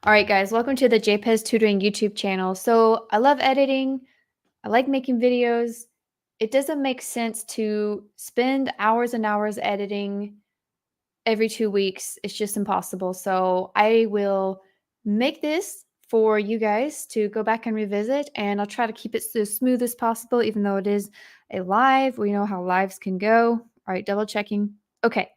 All right, guys, welcome to the JPES Tutoring YouTube channel. So I love editing. I like making videos. It doesn't make sense to spend hours and hours editing every 2 weeks. It's just impossible. So I will make this for you guys to go back and revisit, and I'll try to keep it as smooth as possible, even though it is a live. We know how lives can go. All right, double checking. Okay.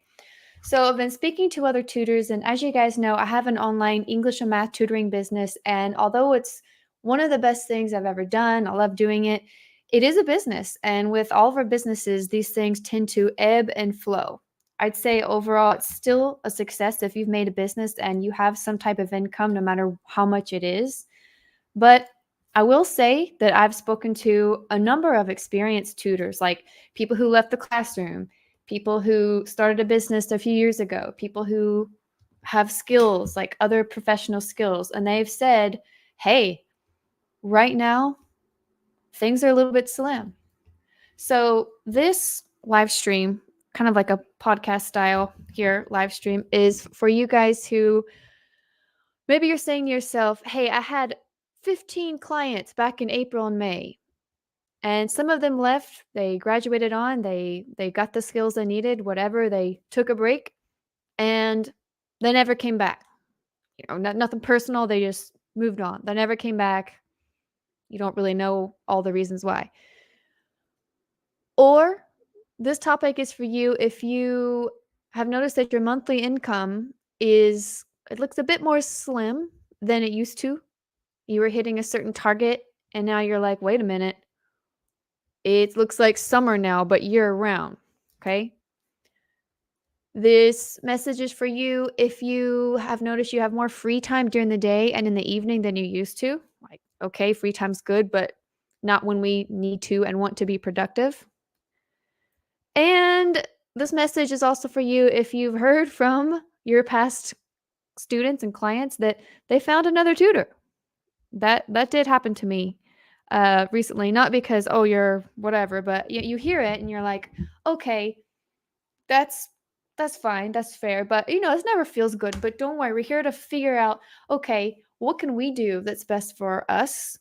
So I've been speaking to other tutors, and as you guys know, I have an online English and math tutoring business. And although it's one of the best things I've ever done, I love doing it, it is a business. And with all of our businesses, these things tend to ebb and flow. I'd say overall, it's still a success if you've made a business and you have some type of income, no matter how much it is. But I will say that I've spoken to a number of experienced tutors, like people who left the classroom, people who started a business a few years ago, people who have skills like other professional skills. And they've said, hey, right now, things are a little bit slim. So this live stream, kind of like a podcast style here, live stream, is for you guys who maybe you're saying to yourself, hey, I had 15 clients back in April and May. And some of them left, they graduated on, they got the skills they needed, whatever, they took a break, and they never came back. Nothing personal, they just moved on. They never came back. You don't really know all the reasons why. Or this topic is for you if you have noticed that your monthly income it looks a bit more slim than it used to. You were hitting a certain target, and now you're like, "Wait a minute. It looks like summer now, but year round." Okay? This message is for you if you have noticed you have more free time during the day and in the evening than you used to. Like, okay, free time's good, but not when we need to and want to be productive. And this message is also for you if you've heard from your past students and clients that they found another tutor. That did happen to me recently, not because, oh, you're whatever, but you hear it and you're like, okay, that's that's fine, that's fair, but this never feels good. But don't worry, we're here to figure out, okay, what can we do that's best for us?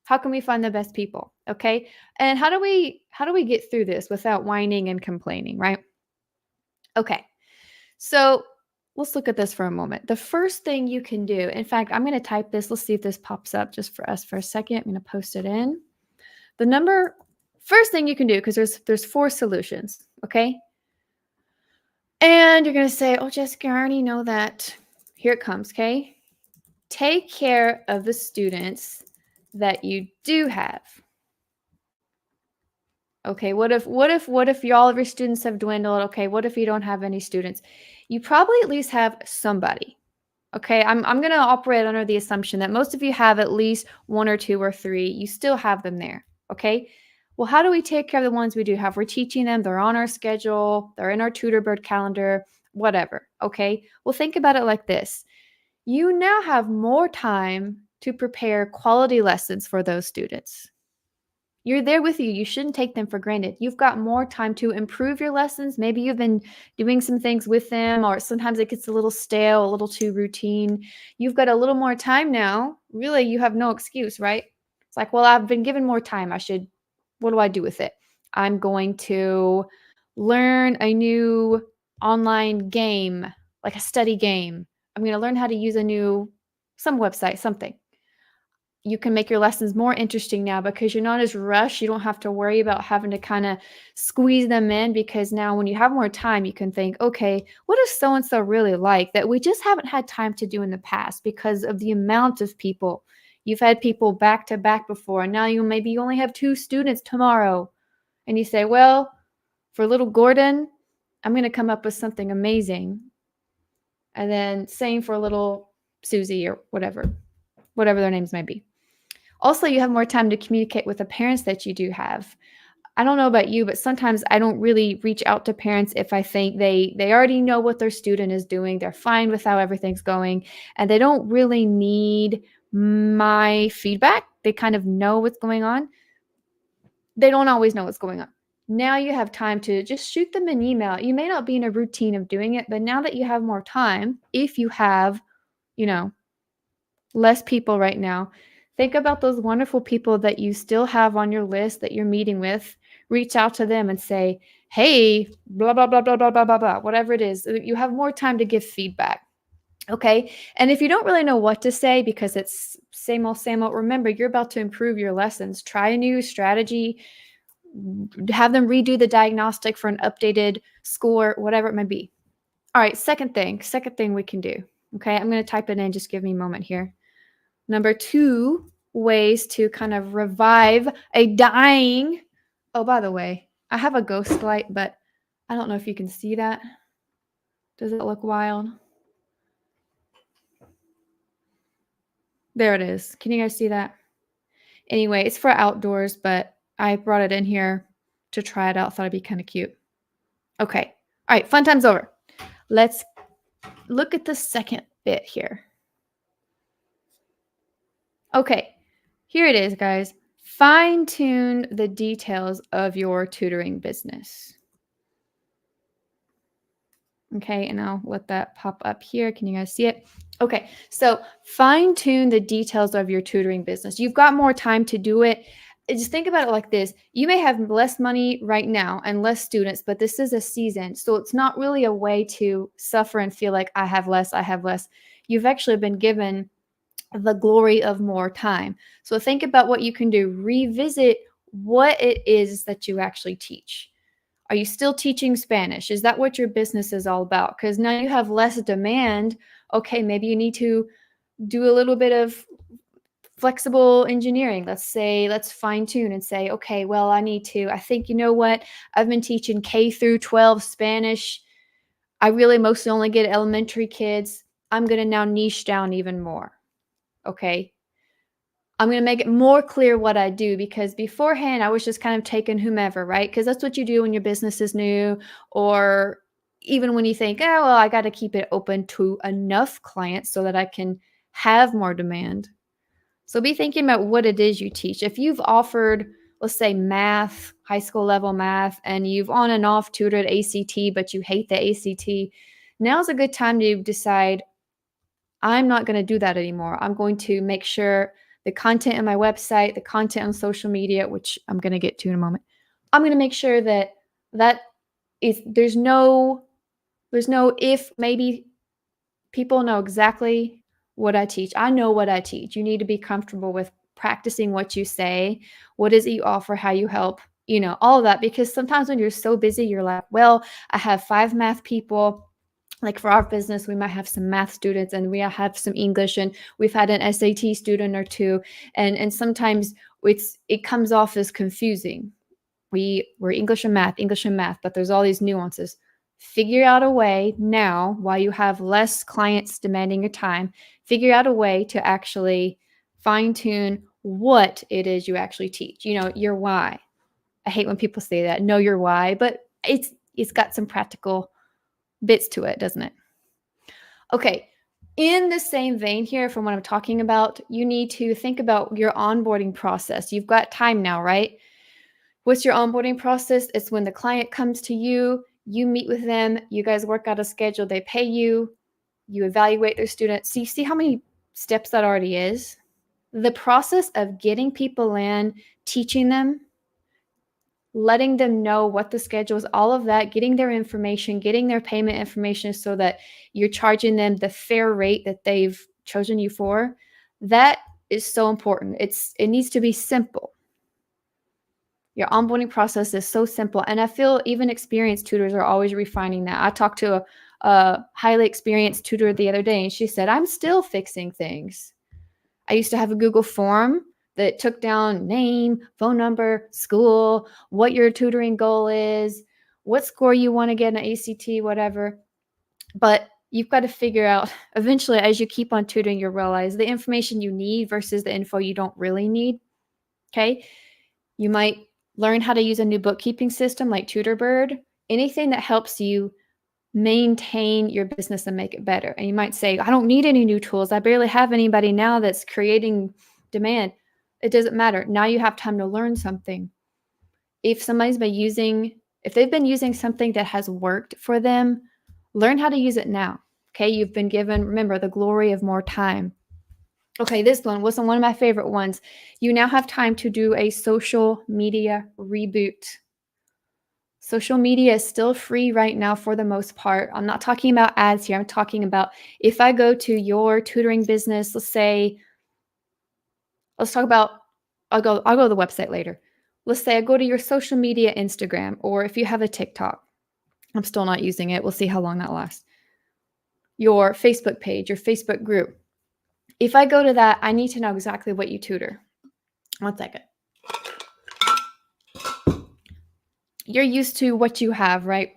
How can we find the best people? Okay, and how do we get through this without whining and complaining, right? Okay, so let's look at this for a moment. The first thing you can do, in fact, I'm going to type this. Let's see if this pops up just for us for a second. I'm going to post it in. The number first thing you can do, because there's four solutions, okay? And you're going to say, "Oh, Jessica, I already know that." Here it comes, okay? Take care of the students that you do have. Okay, what if all of your students have dwindled? Okay, what if you don't have any students? You probably at least have somebody. Okay, I'm gonna operate under the assumption that most of you have at least one or two or three. You still have them there. Okay. Well, how do we take care of the ones we do have? We're teaching them, they're on our schedule, they're in our tutor bird calendar, whatever. Okay. Well, think about it like this. You now have more time to prepare quality lessons for those students. You're there with you. You shouldn't take them for granted. You've got more time to improve your lessons. Maybe you've been doing some things with them, or sometimes it gets a little stale, a little too routine. You've got a little more time now. Really, you have no excuse, right? It's like, well, I've been given more time. What do I do with it? I'm going to learn a new online game, like a study game. I'm going to learn how to use some website, something. You can make your lessons more interesting now because you're not as rushed. You don't have to worry about having to kind of squeeze them in, because now when you have more time, you can think, okay, what is so and so really like that we just haven't had time to do in the past because of the amount of people. You've had people back to back before, and now you only have two students tomorrow. And you say, well, for little Gordon, I'm going to come up with something amazing. And then same for little Susie or whatever their names might be. Also, you have more time to communicate with the parents that you do have. I don't know about you, but sometimes I don't really reach out to parents if I think they already know what their student is doing. They're fine with how everything's going, and they don't really need my feedback. They kind of know what's going on. They don't always know what's going on. Now you have time to just shoot them an email. You may not be in a routine of doing it, but now that you have more time, if you have, you know, less people right now. Think about those wonderful people that you still have on your list that you're meeting with. Reach out to them and say, "Hey, blah blah blah blah blah blah blah blah," whatever it is. You have more time to give feedback. Okay. And if you don't really know what to say because it's same old, remember you're about to improve your lessons. Try a new strategy, have them redo the diagnostic for an updated score, whatever it may be. All right, second thing we can do. Okay, I'm going to type it in. Just give me a moment here. Number 2 ways to kind of revive a dying. Oh, by the way, I have a ghost light, but I don't know if you can see that. Does it look wild? There it is. Can you guys see that? Anyway, it's for outdoors, but I brought it in here to try it out. Thought it'd be kind of cute. Okay. All right, fun time's over. Let's look at the second bit here. Okay, here it is, guys. Fine tune the details of your tutoring business. Okay, and I'll let that pop up here. Can you guys see it? Okay, so fine tune the details of your tutoring business. You've got more time to do it. Just think about it like this. You may have less money right now and less students, but this is a season. So it's not really a way to suffer and feel like I have less, I have less. You've actually been given the glory of more time. So think about what you can do. Revisit what it is that you actually teach. Are you still teaching Spanish? Is that what your business is all about? Because now you have less demand. Okay, maybe you need to do a little bit of flexible engineering. Let's fine tune and say, okay, well, I think, you know what? I've been teaching K through 12 Spanish. I really mostly only get elementary kids. I'm going to now niche down even more. Okay. I'm going to make it more clear what I do because beforehand I was just kind of taking whomever, right? Because that's what you do when your business is new, or even when you think, oh, well, I got to keep it open to enough clients so that I can have more demand. So be thinking about what it is you teach. If you've offered, let's say, math, high school level math, and you've on and off tutored ACT, but you hate the ACT, now's a good time to decide, I'm not going to do that anymore. I'm going to make sure the content on my website, the content on social media, which I'm going to get to in a moment, I'm going to make sure that that is there's no if maybe. People know exactly what I teach. I know what I teach. You need to be comfortable with practicing what you say. What is it you offer, how you help, all of that. Because sometimes when you're so busy, you're like, well, I have 5 math people. Like for our business, we might have some math students and we have some English, and we've had an SAT student or two. And sometimes it comes off as confusing. We're English and math, but there's all these nuances. Figure out a way now, while you have less clients demanding your time, figure out a way to actually fine tune what it is you actually teach. Your why. I hate when people say that. Know your why, but it's got some practical bits to it, doesn't it? Okay. In the same vein here, from what I'm talking about, you need to think about your onboarding process. You've got time now, right? What's your onboarding process? It's when the client comes to you, you meet with them, you guys work out a schedule, they pay you, you evaluate their students. See how many steps that already is? The process of getting people in, teaching them, letting them know what the schedule is, all of that, getting their information, getting their payment information so that you're charging them the fair rate that they've chosen you for. That is so important. It needs to be simple. Your onboarding process is so simple. And I feel even experienced tutors are always refining that. I talked to a highly experienced tutor the other day, and she said, I'm still fixing things. I used to have a Google form that took down name, phone number, school, what your tutoring goal is, what score you want to get in an ACT, whatever. But you've got to figure out eventually, as you keep on tutoring, you'll realize the information you need versus the info you don't really need. Okay. You might learn how to use a new bookkeeping system like Tutorbird, anything that helps you maintain your business and make it better. And you might say, I don't need any new tools. I barely have anybody now that's creating demand. It doesn't matter. Now you have time to learn something. If they've been using something that has worked for them, learn how to use it now. Okay. You've been given, remember, the glory of more time. Okay, this one was one of my favorite ones. You now have time to do a social media reboot. Social media is still free right now for the most part. I'm not talking about ads here. I'm talking about if I go to your tutoring business, let's talk about I'll go to the website later. Let's say I go to your social media Instagram, or if you have a TikTok. I'm still not using it. We'll see how long that lasts. Your Facebook page, your Facebook group. If I go to that, I need to know exactly what you tutor. 1 second. You're used to what you have, right?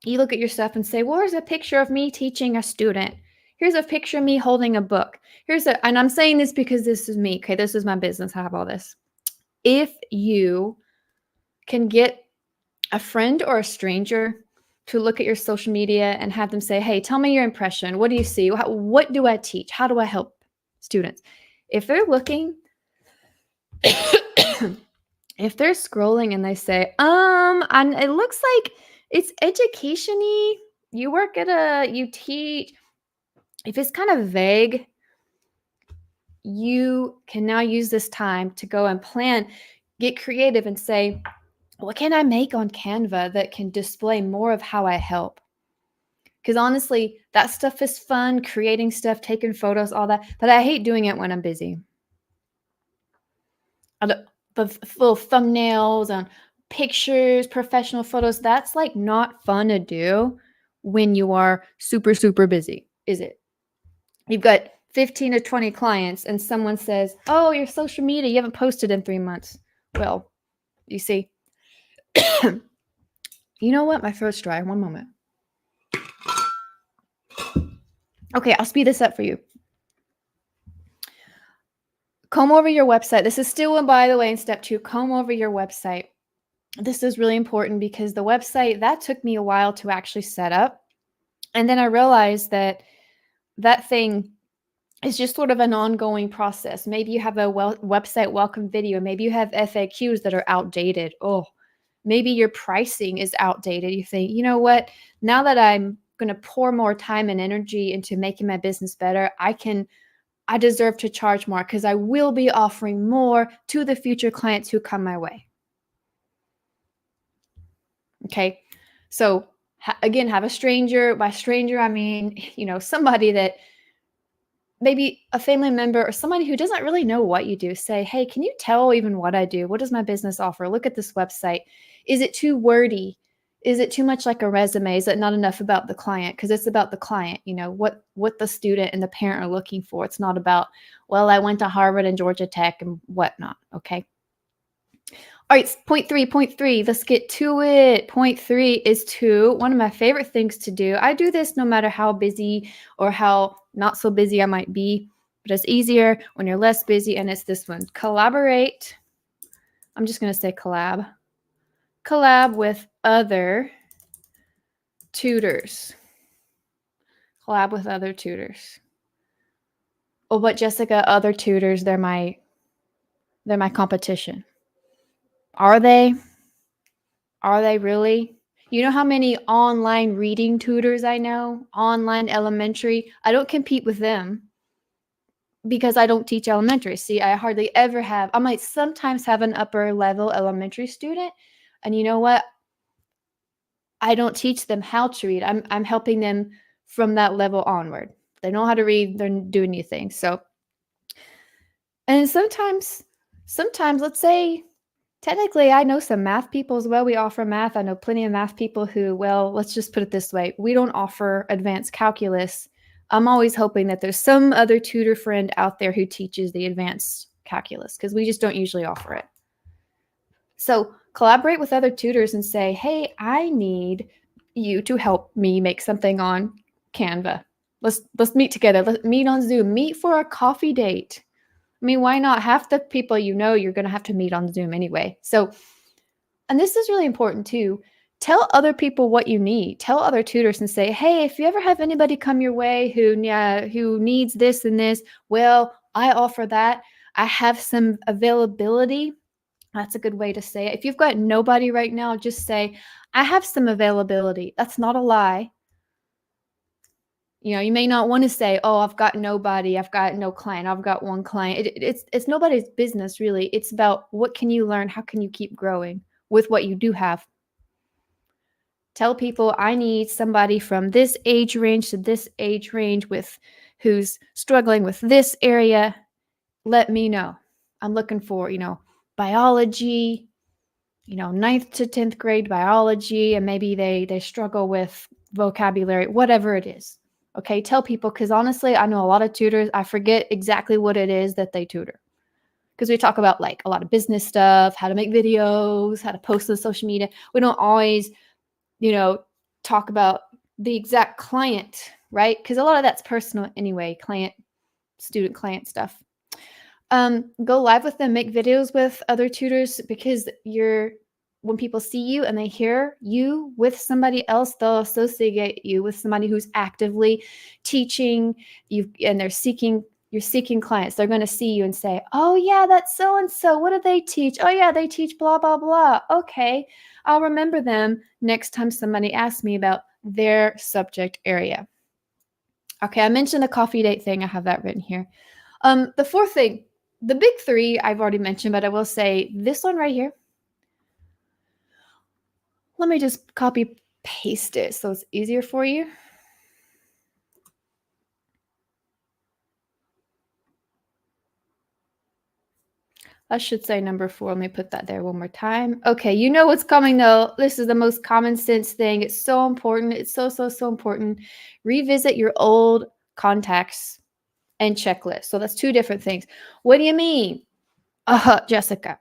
You look at your stuff and say, well, here's a picture of me teaching a student. Here's a picture of me holding a book. And I'm saying this because this is me. Okay, this is my business. I have all this. If you can get a friend or a stranger to look at your social media and have them say, hey, tell me your impression. What do you see? What do I teach? How do I help students? If they're looking, if they're scrolling and they say, and it looks like it's education-y, you teach, if it's kind of vague, you can now use this time to go and plan, get creative and say, what can I make on Canva that can display more of how I help? Because honestly, that stuff is fun, creating stuff, taking photos, all that, but I hate doing it when I'm busy. The little thumbnails and pictures, professional photos, that's like not fun to do when you are super, super busy, is it? You've got 15 to 20 clients and someone says, oh, your social media, you haven't posted in 3 months. Well, you see, you know what? My throat's dry. One moment. Okay, I'll speed this up for you. Comb over your website. This is still, by the way, in step 2, comb over your website. This is really important because the website, that took me a while to actually set up. And then I realized that thing is just sort of an ongoing process. Maybe you have a website welcome video. Maybe you have FAQs that are outdated. Oh, maybe your pricing is outdated. You think, you know what? Now that I'm going to pour more time and energy into making my business better, I deserve to charge more because I will be offering more to the future clients who come my way. Okay. So again, have a stranger. By stranger, I mean, somebody that maybe a family member or somebody who doesn't really know what you do. Say, hey, can you tell even what I do? What does my business offer? Look at this website. Is it too wordy? Is it too much like a resume? Is it not enough about the client? Because it's about the client, what the student and the parent are looking for. It's not about, well, I went to Harvard and Georgia Tech and whatnot. Okay. All right, point three, let's get to it. Point 3 is one of my favorite things to do. I do this no matter how busy or how not so busy I might be, but it's easier when you're less busy, and it's this one. Collaborate. I'm just going to say collab. Collab with other tutors. Collab with other tutors. Oh, but Jessica, other tutors, they're my competition. Are they? Are they really? You know how many online reading tutors I know? Online elementary. I don't compete with them because I don't teach elementary. See, I hardly ever have. I might sometimes have an upper level elementary student. And you know what? I don't teach them how to read. I'm helping them from that level onward. They know how to read, they're doing new things. So, and sometimes, let's say technically, I know some math people as well. We offer math. I know plenty of math people who, well, let's just put it this way. We don't offer advanced calculus. I'm always hoping that there's some other tutor friend out there who teaches the advanced calculus because we just don't usually offer it. So collaborate with other tutors and say, hey, I need you to help me make something on Canva. Let's meet together. Let's meet on Zoom. Meet for a coffee date. I mean, why not? Half the people you're going to have to meet on Zoom anyway. So, and this is really important too. Tell other people what you need. Tell other tutors and say, hey, if you ever have anybody come your way who needs this and this, well, I offer that. I have some availability. That's a good way to say it. If you've got nobody right now, just say, I have some availability. That's not a lie. You may not want to say, "Oh, I've got nobody. I've got no client. I've got one client." It's nobody's business really. It's about what can you learn? How can you keep growing with what you do have? Tell people I need somebody from this age range to this age range with who's struggling with this area. Let me know. I'm looking for, biology, ninth to 10th grade biology, and maybe they struggle with vocabulary, whatever it is. Okay, tell people, because honestly, I know a lot of tutors, I forget exactly what it is that they tutor. Because we talk about like a lot of business stuff, how to make videos, how to post on social media. We don't always, you know, talk about the exact client, right? Because a lot of that's personal anyway, student client stuff. Go live with them, make videos with other tutors, because when people see you and they hear you with somebody else, they'll associate you with somebody who's actively teaching you, and you're seeking clients. They're going to see you and say, "Oh yeah, that's so and so. What do they teach? Oh yeah, they teach blah blah blah. Okay, I'll remember them next time somebody asks me about their subject area." Okay, I mentioned the coffee date thing. I have that written here. The fourth thing, the big three I've already mentioned, but I will say this one right here. Let me just copy paste it so it's easier for you. I should say number 4. Let me put that there one more time. Okay, you know what's coming though. This is the most common sense thing. It's so important. It's so, so, so important. Revisit your old contacts and checklists. So that's two different things. What do you mean? Jessica,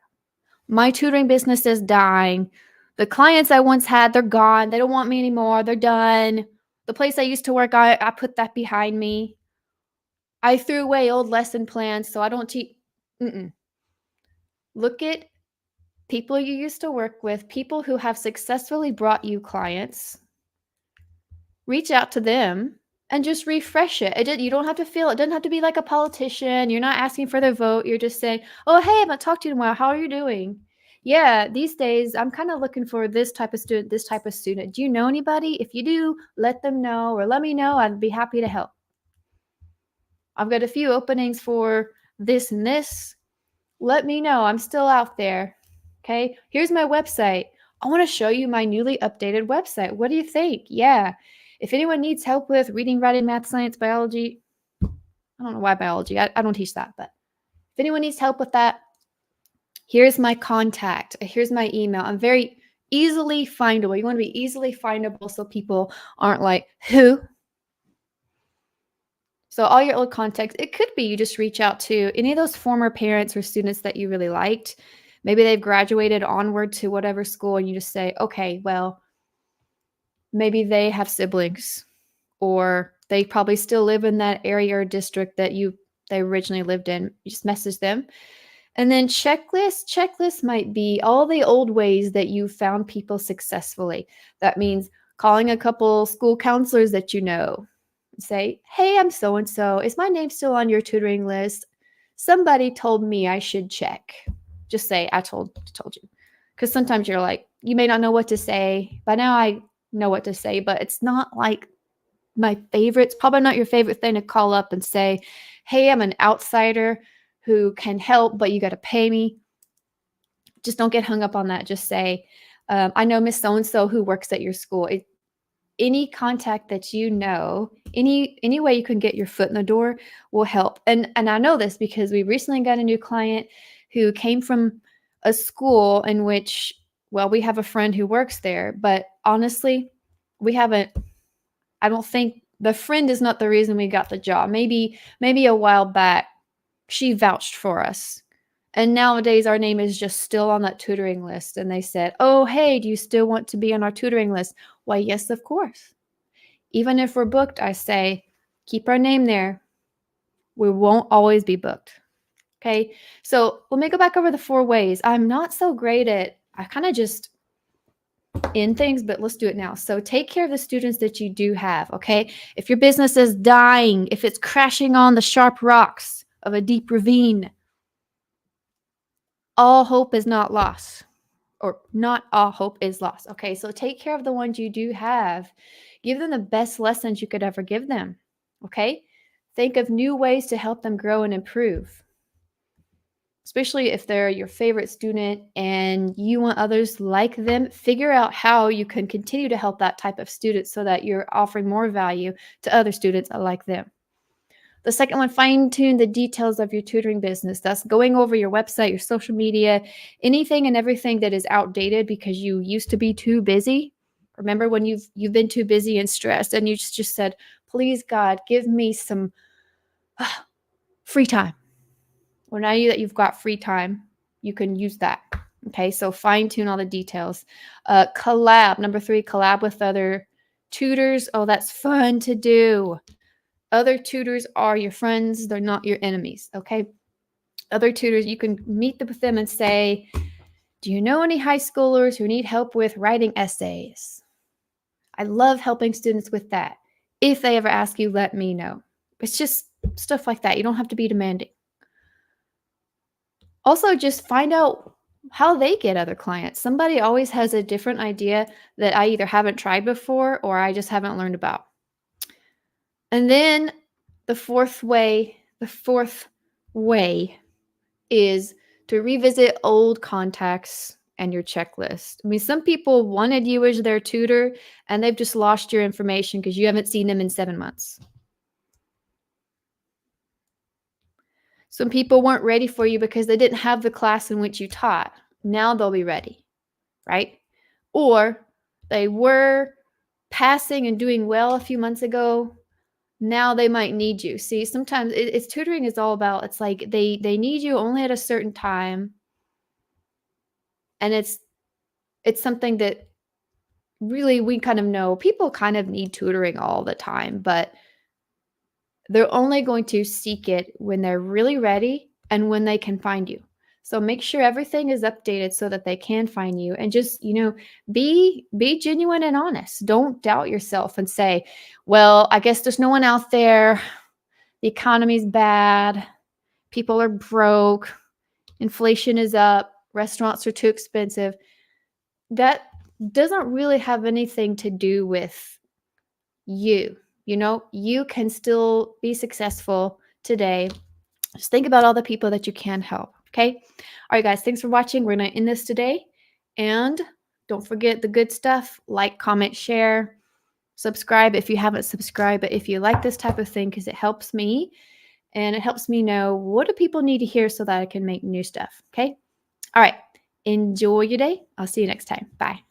my tutoring business is dying. The clients I once had, they're gone. They don't want me anymore. They're done. The place I used to work, I put that behind me. I threw away old lesson plans, so I don't teach. Look at people you used to work with, people who have successfully brought you clients. Reach out to them and just refresh it. You don't have to feel it doesn't have to be like a politician. You're not asking for their vote. You're just saying, "Oh, hey, I haven't talked to you in a while. How are you doing? Yeah, these days I'm kind of looking for this type of student, this type of student. Do you know anybody? If you do, let them know or let me know. I'd be happy to help. I've got a few openings for this and this. Let me know. I'm still out there. Okay, here's my website. I want to show you my newly updated website. What do you think? Yeah. If anyone needs help with reading, writing, math, science, biology, I don't know why biology. I don't teach that, but if anyone needs help with that, here's my contact. Here's my email. I'm very easily findable. You want to be easily findable so people aren't like, who? So all your old contacts, it could be you just reach out to any of those former parents or students that you really liked. Maybe they've graduated onward to whatever school, and you just say, okay, well, maybe they have siblings, or they probably still live in that area or district that they originally lived in. You just message them. And then checklist might be all the old ways that you found people successfully. That means calling a couple school counselors that you know. Say, "Hey, I'm so and so. Is my name still on your tutoring list? Somebody told me I should check." Just say, "I told you." Because sometimes you're like, you may not know what to say. By now I know what to say, but it's not like my favorite. It's probably not your favorite thing to call up and say, "Hey, I'm an outsider who can help, but you got to pay me." Just don't get hung up on that. Just say, "I know Miss So and So who works at your school." Any contact that you know, any way you can get your foot in the door will help. And I know this because we recently got a new client who came from a school in which, well, we have a friend who works there, but honestly, we haven't. I don't think the friend is not the reason we got the job. Maybe a while back she vouched for us. And nowadays our name is just still on that tutoring list. And they said, "Oh, hey, do you still want to be on our tutoring list?" Why, yes, of course. Even if we're booked, I say, keep our name there. We won't always be booked. Okay. So let me go back over the 4 ways. I'm not so great I kind of just end things, but let's do it now. So take care of the students that you do have. Okay. If your business is dying, if it's crashing on the sharp rocks of a deep ravine, all hope is not lost. Or not all hope is lost. Okay. So take care of the ones you do have. Give them the best lessons you could ever give them. Okay? Think of new ways to help them grow and improve, especially if they're your favorite student and you want others like them. Figure out how you can continue to help that type of student so that you're offering more value to other students like them. The second one, fine tune the details of your tutoring business. That's going over your website, your social media, anything and everything that is outdated because you used to be too busy. Remember when you've been too busy and stressed and you just said, "Please God, give me some free time." Well, now that you've got free time, you can use that. Okay, so fine tune all the details. Collab, number 3, collab with other tutors. Oh, that's fun to do. Other tutors are your friends, they're not your enemies. Okay, other tutors, you can meet with them and say, "Do you know any high schoolers who need help with writing essays? I love helping students with that. If they ever ask you, let me know." It's just stuff like that. You don't have to be demanding. Also, just find out how they get other clients. Somebody always has a different idea that I either haven't tried before or I just haven't learned about. And then the fourth way is to revisit old contacts and your checklist. I mean, some people wanted you as their tutor and they've just lost your information because you haven't seen them in 7 months. Some people weren't ready for you because they didn't have the class in which you taught. Now they'll be ready, right? Or they were passing and doing well a few months ago. Now they might need you. See, sometimes it's tutoring is all about, it's like they need you only at a certain time. And it's something that really we kind of know people kind of need tutoring all the time, but they're only going to seek it when they're really ready and when they can find you. So make sure everything is updated so that they can find you, and just, be genuine and honest. Don't doubt yourself and say, "Well, I guess there's no one out there. The economy's bad. People are broke. Inflation is up. Restaurants are too expensive." That doesn't really have anything to do with you. You can still be successful today. Just think about all the people that you can help. Okay. All right, guys. Thanks for watching. We're going to end this today. And don't forget the good stuff: like, comment, share, subscribe if you haven't subscribed. But if you like this type of thing, because it helps me and it helps me know what do people need to hear so that I can make new stuff. Okay. All right. Enjoy your day. I'll see you next time. Bye.